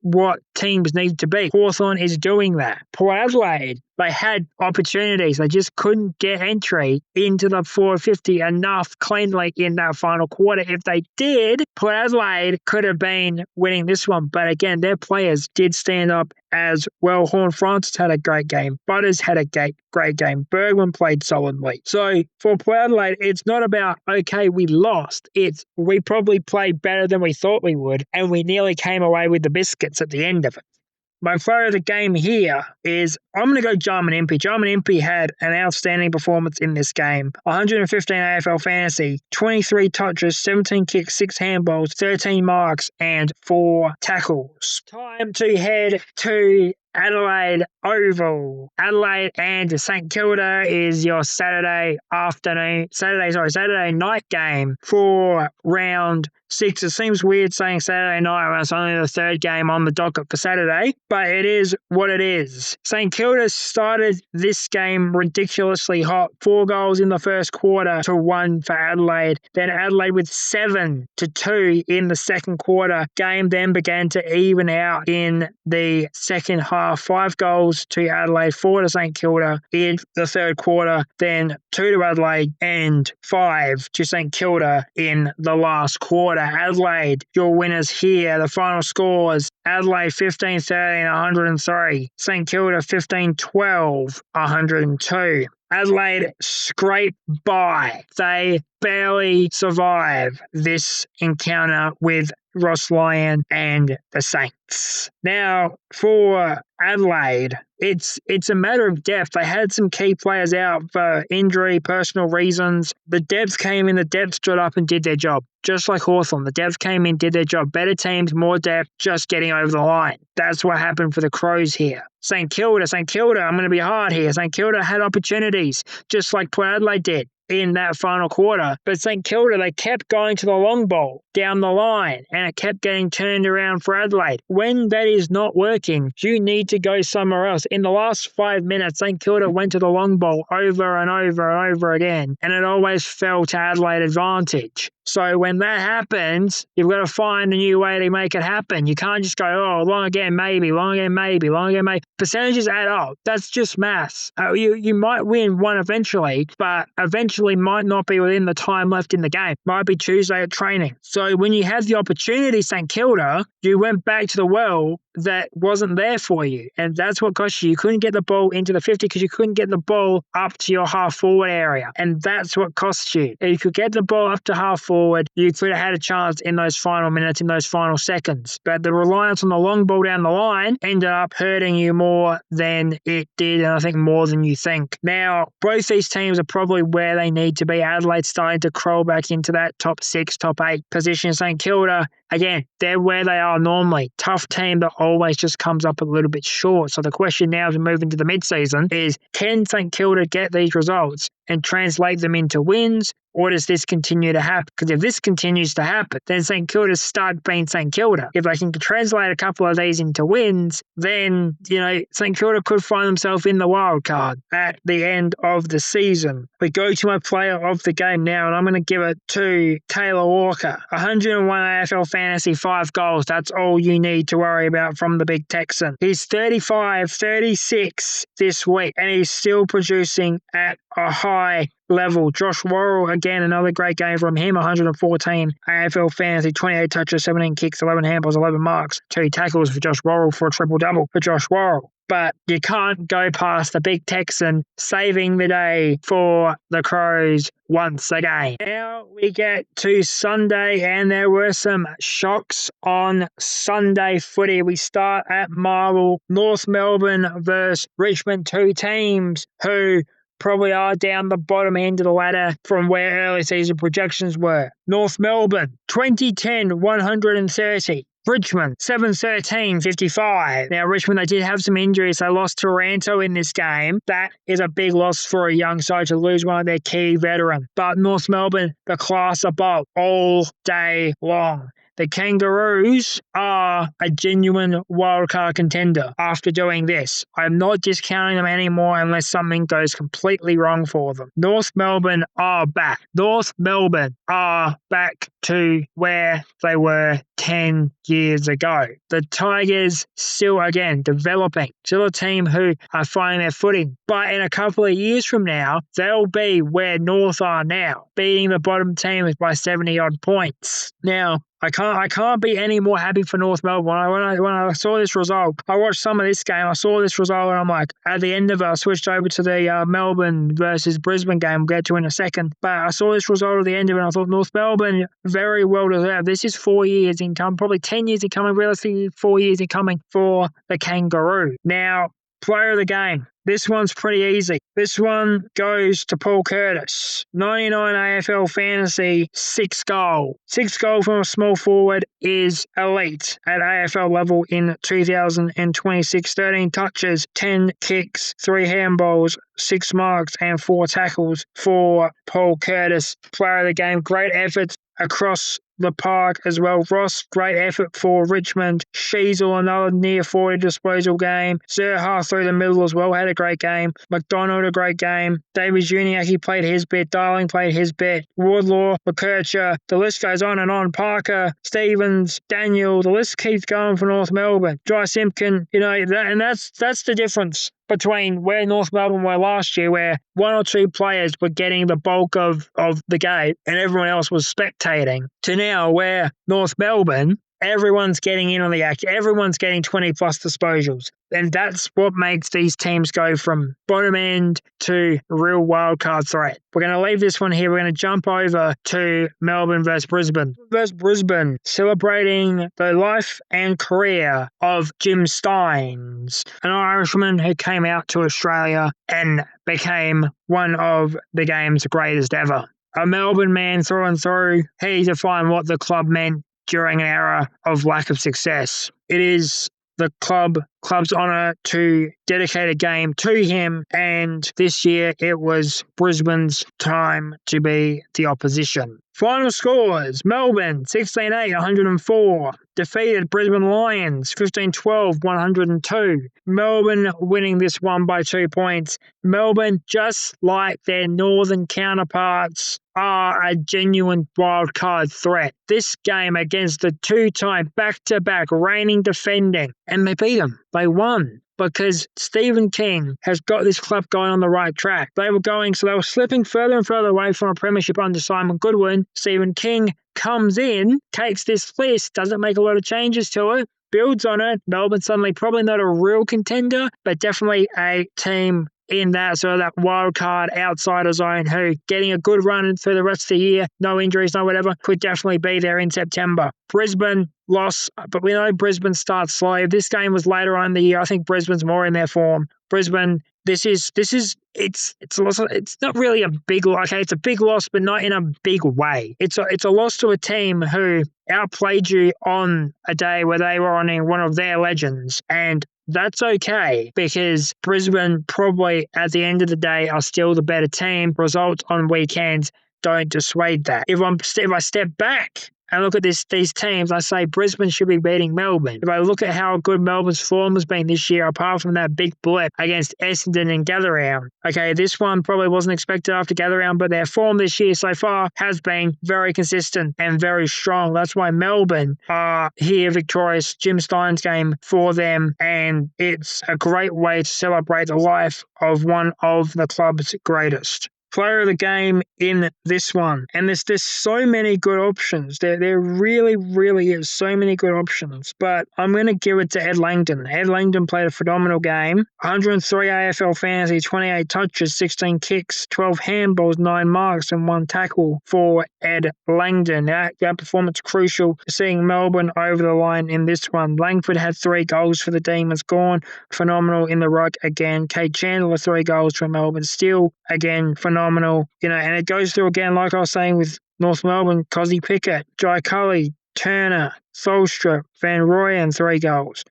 what teams need to be. Hawthorn is doing that. Port Adelaide, they had opportunities. They just couldn't get entry into the 450 enough cleanly in that final quarter. If they did, Port Adelaide could have been winning this one. But again, their players did stand up as well. Horn Francis had a great game. Butters had a great game. Bergman played solidly. So for Port Adelaide, it's not about, okay, we lost. It's we probably played better than we thought we would, and we nearly came away with the biscuits at the end of it. My player of the game here is, I'm going to go Jarman Impey. Jarman Impey had an outstanding performance in this game. 115 AFL fantasy, 23 touches, 17 kicks, 6 handballs, 13 marks, and 4 tackles. Time to head to Adelaide Oval. Adelaide and St Kilda is your Saturday night game for round 6. It seems weird saying Saturday night when it's only the 3rd game on the docket for Saturday, but it is what it is. St Kilda started this game ridiculously hot. 4 goals in the first quarter to 1 for Adelaide. Then Adelaide with 7-2 in the second quarter. Game then began to even out in the second half. 5 goals to Adelaide, 4 to St Kilda in the third quarter, then 2 to Adelaide and 5 to St Kilda in the last quarter. Adelaide, your winners here. The final scores: Adelaide 15-13, 103. St Kilda 15-12, 102. Adelaide scrape by. They barely survive this encounter with Ross Lyon and the Saints. Now, for Adelaide, it's a matter of depth. They had some key players out for injury, personal reasons. The depth came in, the depth stood up and did their job. Just like Hawthorn, the depth came in, did their job. Better teams, more depth, just getting over the line. That's what happened for the Crows here. St Kilda, I'm going to be hard here. St Kilda had opportunities, just like Port Adelaide did. in that final quarter. But St Kilda, they kept going to the long ball down the line, and it kept getting turned around for Adelaide. When that is not working, you need to go somewhere else. In the last 5 minutes, St Kilda went to the long ball over and over and over again, and it always fell to Adelaide advantage. So when that happens, you've got to find a new way to make it happen. You can't just go, oh, long again, maybe, long again, maybe, long again, maybe. Percentages add up. That's just maths. You might win one eventually, but eventually might not be within the time left in the game. Might be Tuesday at training. So when you had the opportunity, St Kilda, you went back to the well that wasn't there for you. And that's what cost you. You couldn't get the ball into the 50 because you couldn't get the ball up to your half forward area. And that's what cost you. If you could get the ball up to half forward, you could have had a chance in those final minutes, in those final seconds. But the reliance on the long ball down the line ended up hurting you more than it did, and I think more than you think. Now, both these teams are probably where they need to be. Adelaide's starting to crawl back into that top 6, top 8 position. St Kilda, again, they're where they are normally. Tough team that always just comes up a little bit short. So the question now as we move into the mid-season is, can St Kilda get these results and translate them into wins, or does this continue to happen? Because if this continues to happen, then St Kilda's start being St Kilda. If they can translate a couple of these into wins, then, St Kilda could find themselves in the wild card at the end of the season. We go to my player of the game now, and I'm going to give it to Taylor Walker. 101 AFL Fantasy, 5 goals. That's all you need to worry about from the big Texan. He's 35-36 this week, and he's still producing at a high level. Josh Worrell, again, another great game from him. 114 AFL Fantasy, 28 touches, 17 kicks, 11 handballs, 11 marks, 2 tackles for Josh Worrell for a triple-double for Josh Worrell. But you can't go past the big Texan saving the day for the Crows once again. Now we get to Sunday, and there were some shocks on Sunday footy. We start at Marvel, North Melbourne versus Richmond, 2 teams who probably are down the bottom end of the ladder from where early season projections were. North Melbourne, 2010, 130. Richmond, 7-13, 55. Now, Richmond, they did have some injuries. They lost Taranto in this game. That is a big loss for a young side to lose one of their key veterans. But North Melbourne, the class above all day long. The Kangaroos are a genuine wildcard contender after doing this. I'm not discounting them anymore unless something goes completely wrong for them. North Melbourne are back. North Melbourne are back to where they were 10 years ago. The Tigers still, again, developing. Still a team who are finding their footing. But in a couple of years from now, they'll be where North are now, beating the bottom teams by 70-odd points. Now, I can't be any more happy for North Melbourne. When I saw this result, I watched some of this game. I saw this result, and I'm like, at the end of it, I switched over to the Melbourne versus Brisbane game. We'll get to in a second. But I saw this result at the end of it, and I thought North Melbourne, very well deserved. This is 4 years in coming, probably 10 years in coming, realistically 4 years in coming for the Kangaroo. Now, player of the game. This one's pretty easy. This one goes to Paul Curtis. 99 AFL Fantasy, 6 goal. 6 goal from a small forward is elite at AFL level in 2026. 13 touches, 10 kicks, 3 handballs, 6 marks and 4 tackles for Paul Curtis. Player of the game. Great efforts across the park as well. Ross, great effort for Richmond. Sheasel, another near 40 disposal game. Zerha through the middle as well, had a great game. McDonald, a great game. Davies Uniacke, he played his bit. Darling played his bit. Wardlaw, McKercher, the list goes on and on. Parker, Stevens, Daniel, the list keeps going for North Melbourne. Dry Simpkin, that's the difference between where North Melbourne were last year, where 1 or 2 players were getting the bulk of the game and everyone else was spectating, to now where North Melbourne, everyone's getting in on the act. Everyone's getting 20-plus disposals. And that's what makes these teams go from bottom end to real wildcard threat. We're going to leave this one here. We're going to jump over to Melbourne versus Brisbane. Brisbane, celebrating the life and career of Jim Stynes, an Irishman who came out to Australia and became one of the game's greatest ever. A Melbourne man through and through, he defined what the club meant during an era of lack of success. It is the club club's honour to dedicate a game to him, and this year it was Brisbane's time to be the opposition. Final scores: Melbourne 16-8, 104. Defeated Brisbane Lions 15-12, 102. Melbourne winning this one by 2 points. Melbourne, just like their northern counterparts, are a genuine wildcard threat. This game against the two-time back-to-back reigning defending, and they beat them. They won. Because Stephen King has got this club going on the right track. They were slipping further and further away from a premiership under Simon Goodwin. Stephen King comes in, takes this list, doesn't make a lot of changes to it, builds on it. Melbourne suddenly probably not a real contender, but definitely a team in that sort of that wild card outsider zone who getting a good run through the rest of the year, no injuries, no whatever, could definitely be there in September. Brisbane lost, but we know Brisbane starts slow. If this game was later on in the year, I think Brisbane's more in their form. Brisbane, it's a loss. It's not really a big loss. Okay, it's a big loss, but not in a big way. It's a loss to a team who outplayed you on a day where they were honoring one of their legends, and that's okay because Brisbane probably at the end of the day are still the better team. Results on weekends don't dissuade that. If I step back and look at these teams, I say Brisbane should be beating Melbourne. If I look at how good Melbourne's form has been this year, apart from that big blip against Essendon and Gather Round, okay, this one probably wasn't expected after Gather Round, but their form this year so far has been very consistent and very strong. That's why Melbourne are here victorious. Jim Stynes game for them, and it's a great way to celebrate the life of one of the club's greatest. Player of the game in this one. And there's so many good options. There really, really is so many good options. But I'm going to give it to Ed Langdon. Ed Langdon played a phenomenal game. 103 AFL fantasy, 28 touches, 16 kicks, 12 handballs, 9 marks, and 1 tackle for Ed Langdon. That performance crucial, seeing Melbourne over the line in this one. Langford had 3 goals for the Demons. Gone phenomenal in the ruck again. Kate Chandler, 3 goals for Melbourne. Still, again, phenomenal. And it goes through again, like I was saying with North Melbourne, Cozzy Pickett, Jai Cully, Turner, Solstra, Van Rooyen, 3 goals.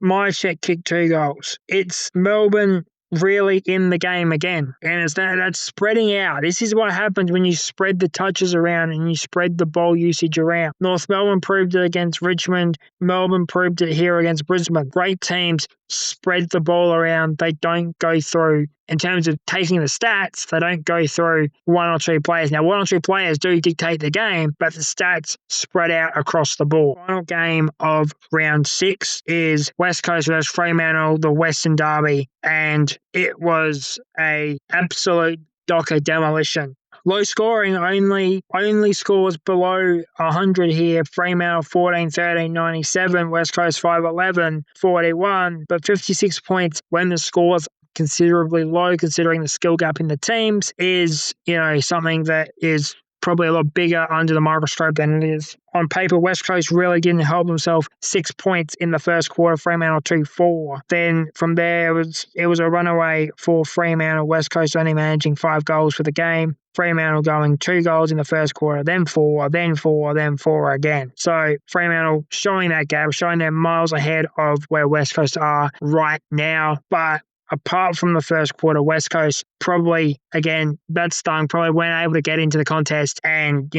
Mychek kicked 2 goals. It's Melbourne really in the game again. And it's that's spreading out. This is what happens when you spread the touches around and you spread the ball usage around. North Melbourne proved it against Richmond. Melbourne proved it here against Brisbane. Great teams spread the ball around. They don't go through, in terms of taking the stats, they don't go through 1 or 2 players. Now, 1 or 2 players do dictate the game, but the stats spread out across the board. Final game of round 6 is West Coast versus Fremantle, the Western Derby, and it was a absolute docker demolition. Low scoring, only scores below 100 here. Fremantle 14-13, 97. West Coast 5-11, 41. But 56 points when the scores considerably low, considering the skill gap in the teams, is, something that is probably a lot bigger under the microscope than it is on paper. West Coast really didn't help themselves. 6 points in the first quarter, Fremantle 2-4. Then from there, it was a runaway for Fremantle. West Coast only managing 5 goals for the game. Fremantle going 2 goals in the first quarter, then 4, then 4, then 4 again. So Fremantle showing that gap, showing they're miles ahead of where West Coast are right now. But apart from the first quarter, West Coast probably, again, that stung, probably weren't able to get into the contest. And,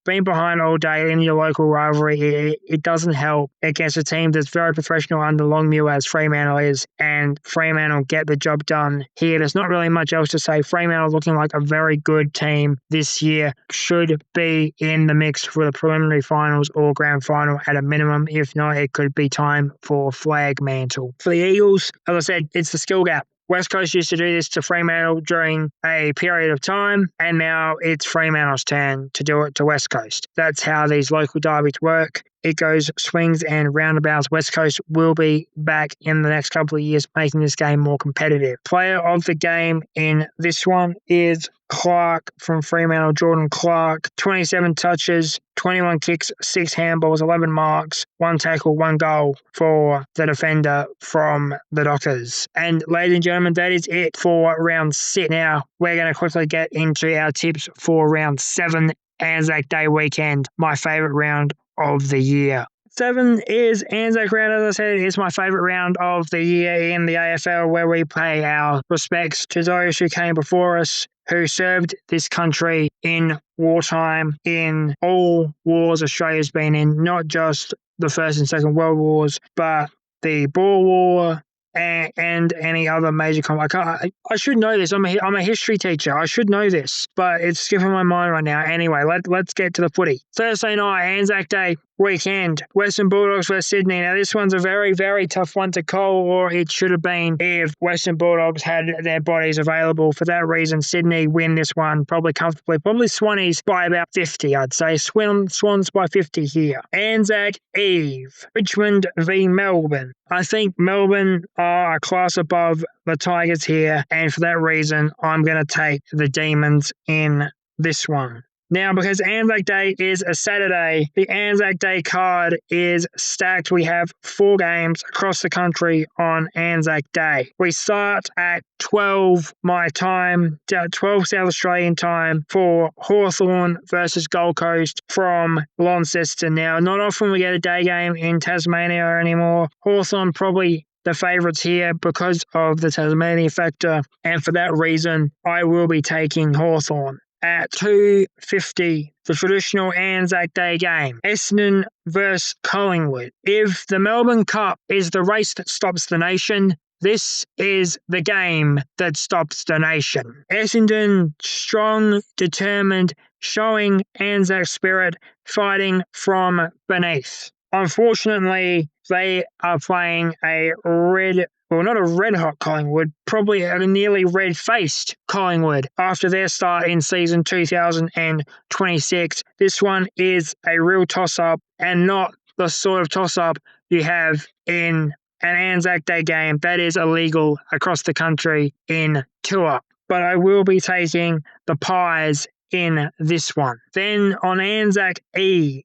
being behind all day in your local rivalry, it doesn't help against a team that's very professional under Longmuir as Fremantle is, and Fremantle get the job done here. There's not really much else to say. Fremantle looking like a very good team this year, should be in the mix for the preliminary finals or grand final at a minimum. If not, it could be time for flag mantle. For the Eagles, as I said, it's the skill gap. West Coast used to do this to Fremantle during a period of time, and now it's Fremantle's turn to do it to West Coast. That's how these local derbies work. It goes swings and roundabouts. West Coast will be back in the next couple of years, making this game more competitive. Player of the game in this one is Clark from Fremantle, Jordan Clark. 27 touches, 21 kicks, 6 handballs, 11 marks, 1 tackle, 1 goal for the defender from the Dockers. And ladies and gentlemen, that is it for round 6. Now, we're going to quickly get into our tips for round 7, Anzac Day weekend, my favourite round of the year. 7 is Anzac Round. As I said, it's my favourite round of the year in the AFL, where we pay our respects to those who came before us, who served this country in wartime, in all wars Australia's been in, not just the First and Second World Wars, but the Boer War, and any other major conflict. I should know this. I'm a history teacher. I should know this, but it's skipping my mind right now. Anyway, let's get to the footy. Thursday night, Anzac Day weekend, Western Bulldogs versus Sydney. Now, this one's a very, very tough one to call, or it should have been if Western Bulldogs had their bodies available. For that reason, Sydney win this one probably comfortably. Probably Swannies by about 50, I'd say. Swans by 50 here. Anzac Eve, Richmond v Melbourne. I think Melbourne are a class above the Tigers here, and for that reason, I'm going to take the Demons in this one. Now, because Anzac Day is a Saturday, the Anzac Day card is stacked. We have 4 games across the country on Anzac Day. We start at 12 my time, 12 South Australian time, for Hawthorn versus Gold Coast from Launceston. Now, not often we get a day game in Tasmania anymore. Hawthorn probably the favourites here because of the Tasmania factor, and for that reason, I will be taking Hawthorn. At 2:50, the traditional Anzac Day game, Essendon versus Collingwood. If the Melbourne Cup is the race that stops the nation, this is the game that stops the nation. Essendon, strong, determined, showing Anzac spirit, fighting from beneath. Unfortunately, they are playing not a red-hot Collingwood, probably a nearly red-faced Collingwood after their start in season 2026. This one is a real toss-up, and not the sort of toss-up you have in an Anzac Day game that is illegal across the country in tour. But I will be taking the Pies in this one. Then on Anzac Day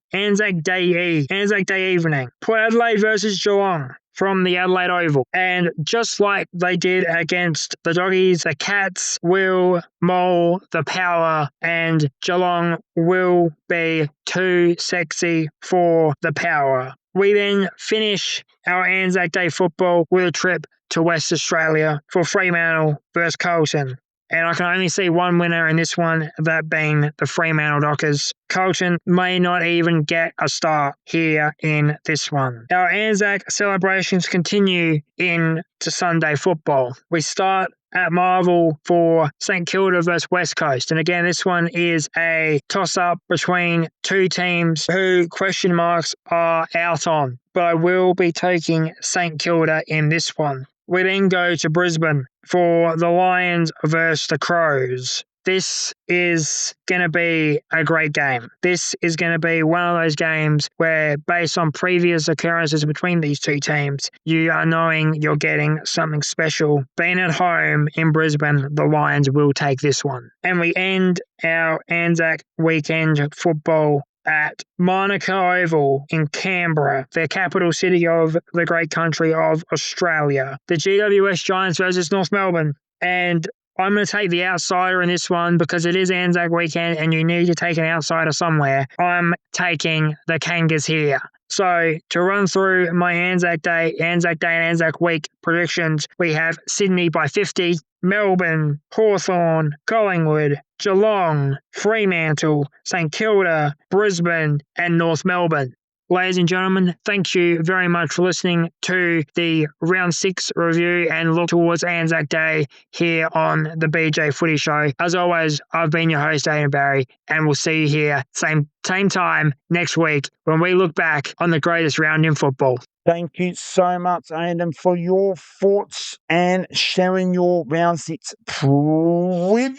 evening, Port Adelaide versus Geelong from the Adelaide Oval. And just like they did against the Doggies, the Cats will maul the power, and Geelong will be too sexy for the power. We then finish our Anzac Day football with a trip to West Australia for Fremantle versus Carlton. And I can only see one winner in this one, that being the Fremantle Dockers. Carlton may not even get a start here in this one. Our Anzac celebrations continue into Sunday football. We start at Marvel for St Kilda versus West Coast. And again, this one is a toss-up between 2 teams who question marks are out on. But I will be taking St Kilda in this one. We then go to Brisbane for the Lions versus the Crows. This is going to be a great game. This is going to be one of those games where, based on previous occurrences between these 2 teams, you are knowing you're getting something special. Being at home in Brisbane, the Lions will take this one. And we end our Anzac weekend football at Monica Oval in Canberra, the capital city of the great country of Australia. The GWS Giants versus North Melbourne. And I'm going to take the outsider in this one because it is Anzac weekend and you need to take an outsider somewhere. I'm taking the Kangas here. So to run through my Anzac Day and Anzac Week predictions, we have Sydney by 50, Melbourne, Hawthorn, Collingwood, Geelong, Fremantle, St Kilda, Brisbane, and North Melbourne. Ladies and gentlemen, thank you very much for listening to the Round 6 review and look towards Anzac Day here on the BJ Footy Show. As always, I've been your host, Aidan Barry, and we'll see you here same time next week when we look back on the greatest round in football. Thank you so much, Aidan, for your thoughts and sharing your Round 6 previews.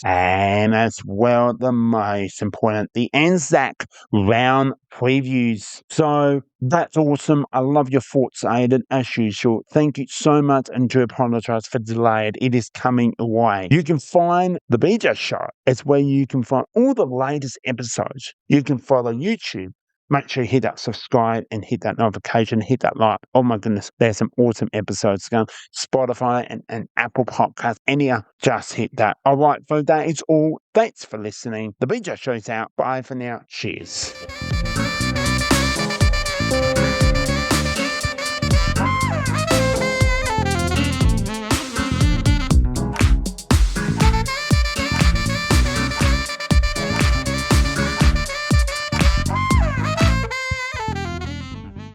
And as well, the most important, the Anzac Round previews. So that's awesome. I love your thoughts, Aidan, as usual. Thank you so much, and do apologise for delayed. It is coming away. You can find the BJ Show. It's where you can find all the latest episodes. You can follow YouTube. Make sure you hit that subscribe and hit that notification, hit that like. Oh my goodness, there's some awesome episodes going. Spotify and Apple Podcasts, just hit that. All right, folks, that is all. Thanks for listening. The BJ Show's out. Bye for now. Cheers.